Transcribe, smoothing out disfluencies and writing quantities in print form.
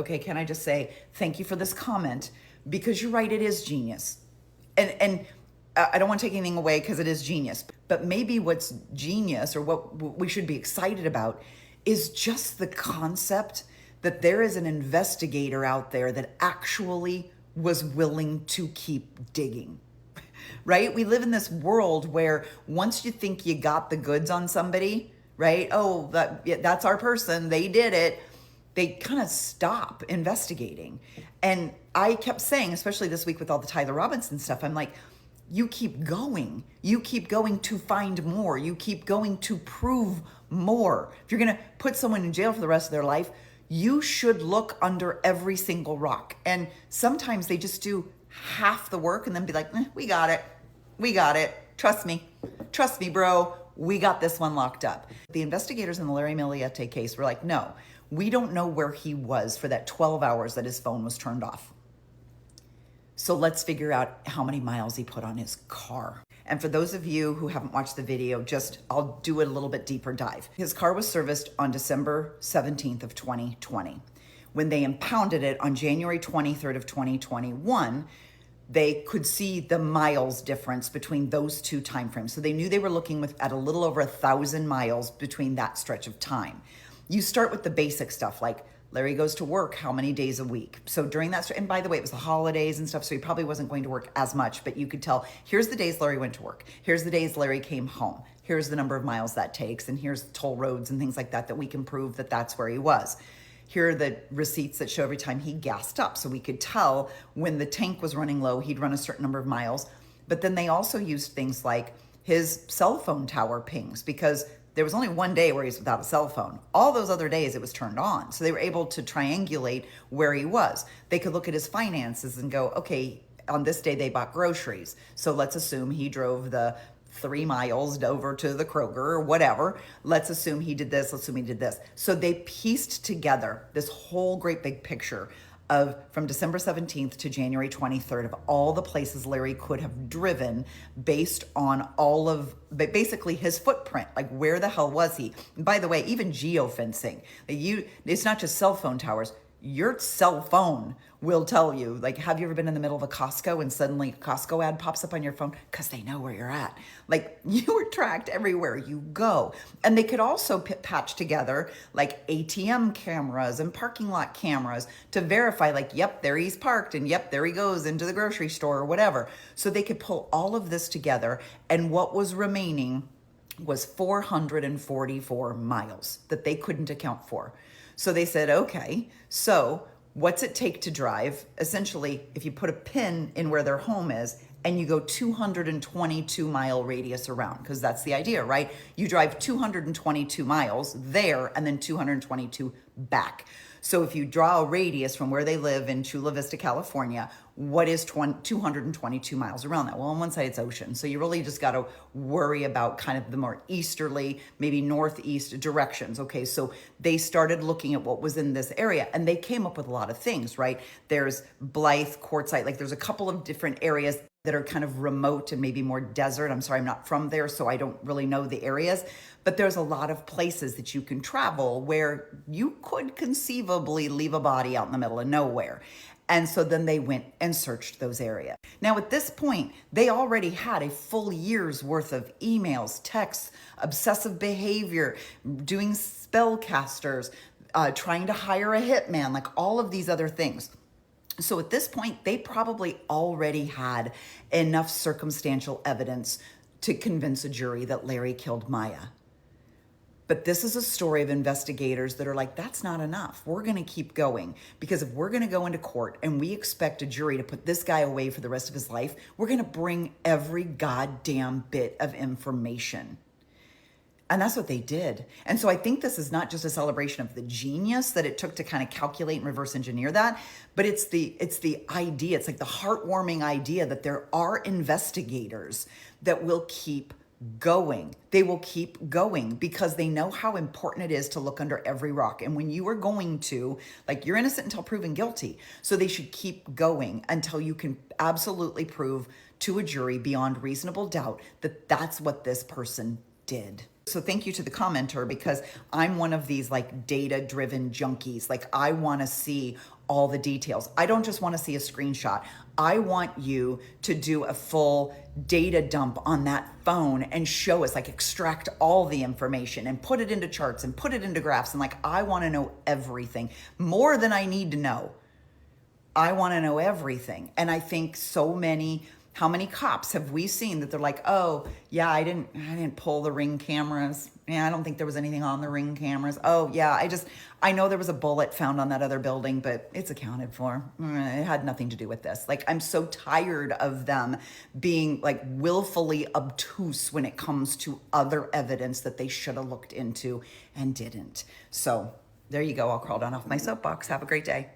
Okay, can I just say thank you for this comment? Because you're right, it is genius. And I don't want to take anything away because it is genius. But maybe what's genius or what we should be excited about is just the concept that there is an investigator out there that actually was willing to keep digging. Right? We live in this world where once you think you got the goods on somebody, right? Oh, that's our person. They did it. They kind of stop investigating. And I kept saying, especially this week with all the Tyler Robinson stuff, I'm like, you keep going. You keep going to find more. You keep going to prove more. If you're going to put someone in jail for the rest of their life, you should look under every single rock. And sometimes they just do half the work and then be like, we got it. We got it. Trust me. Trust me, bro. We got this one locked up. The investigators in the Larry Millettee case were like, no, we don't know where he was for that 12 hours that his phone was turned off. So let's figure out how many miles he put on his car. And for those of you who haven't watched the video, I'll do it a little bit deeper dive. His car was serviced on December 17th of 2020. When they impounded it on January 23rd of 2021, they could see the miles difference between those two timeframes. So they knew they were looking at a little over 1,000 miles between that stretch of time. You start with the basic stuff like Larry goes to work how many days a week? So during that, and by the way, it was the holidays and stuff, so he probably wasn't going to work as much, but you could tell, here's the days Larry went to work. Here's the days Larry came home. Here's the number of miles that takes, and here's toll roads and things like that that we can prove that that's where he was. Here are the receipts that show every time he gassed up, so we could tell when the tank was running low, he'd run a certain number of miles. But then they also used things like his cell phone tower pings, because there was only one day where he was without a cell phone. All those other days it was turned on. So they were able to triangulate where he was. They could look at his finances and go, okay, on this day they bought groceries. So let's assume he drove the 3 miles over to the Kroger or whatever. Let's assume he did this. Let's assume he did this. So they pieced together this whole great big picture of from December 17th to January 23rd of all the places Larry could have driven based on all of basically his footprint. Like, where the hell was he? And by the way, even geofencing, it's not just cell phone towers. Your cell phone will tell you, like, have you ever been in the middle of a Costco and suddenly a Costco ad pops up on your phone? Because they know where you're at. Like, you are tracked everywhere you go. And they could also patch together like ATM cameras and parking lot cameras to verify, like, yep, there he's parked, and yep, there he goes into the grocery store or whatever. So they could pull all of this together, and what was remaining was 444 miles that they couldn't account for. So they said, okay, so what's it take to drive? Essentially, if you put a pin in where their home is and you go 222 mile radius around, because that's the idea, right? You drive 222 miles there and then 222 back. So if you draw a radius from where they live in Chula Vista, California, what is 222 miles around that? Well, on one side it's ocean. So you really just got to worry about kind of the more easterly, maybe northeast directions. Okay, so they started looking at what was in this area and they came up with a lot of things, right? There's Blythe, Quartzsite, like there's a couple of different areas that are kind of remote and maybe more desert. I'm sorry, I'm not from there, so I don't really know the areas. But there's a lot of places that you can travel where you could conceivably leave a body out in the middle of nowhere. And so then they went and searched those areas. Now at this point, they already had a full year's worth of emails, texts, obsessive behavior, doing spellcasters, trying to hire a hitman, like all of these other things. So at this point, they probably already had enough circumstantial evidence to convince a jury that Larry killed Maya. But this is a story of investigators that are like, that's not enough. We're going to keep going, because if we're going to go into court and we expect a jury to put this guy away for the rest of his life, we're going to bring every goddamn bit of information. And that's what they did. And so I think this is not just a celebration of the genius that it took to kind of calculate and reverse engineer that, but it's the idea, it's like the heartwarming idea that there are investigators that will keep going. They will keep going because they know how important it is to look under every rock. And when you are going to, like, you're innocent until proven guilty. So they should keep going until you can absolutely prove to a jury beyond reasonable doubt that that's what this person did. So thank you to the commenter, because I'm one of these like data driven junkies. Like I want to see all the details. I don't just want to see a screenshot. I want you to do a full data dump on that phone and show us, like extract all the information and put it into charts and put it into graphs. And like, I want to know everything, more than I need to know. I want to know everything. And I think how many cops have we seen that they're like, oh yeah, I didn't pull the Ring cameras. Yeah, I don't think there was anything on the Ring cameras. Oh yeah, I know there was a bullet found on that other building, but it's accounted for. It had nothing to do with this. Like, I'm so tired of them being like willfully obtuse when it comes to other evidence that they should have looked into and didn't. So there you go. I'll crawl down off my soapbox. Have a great day.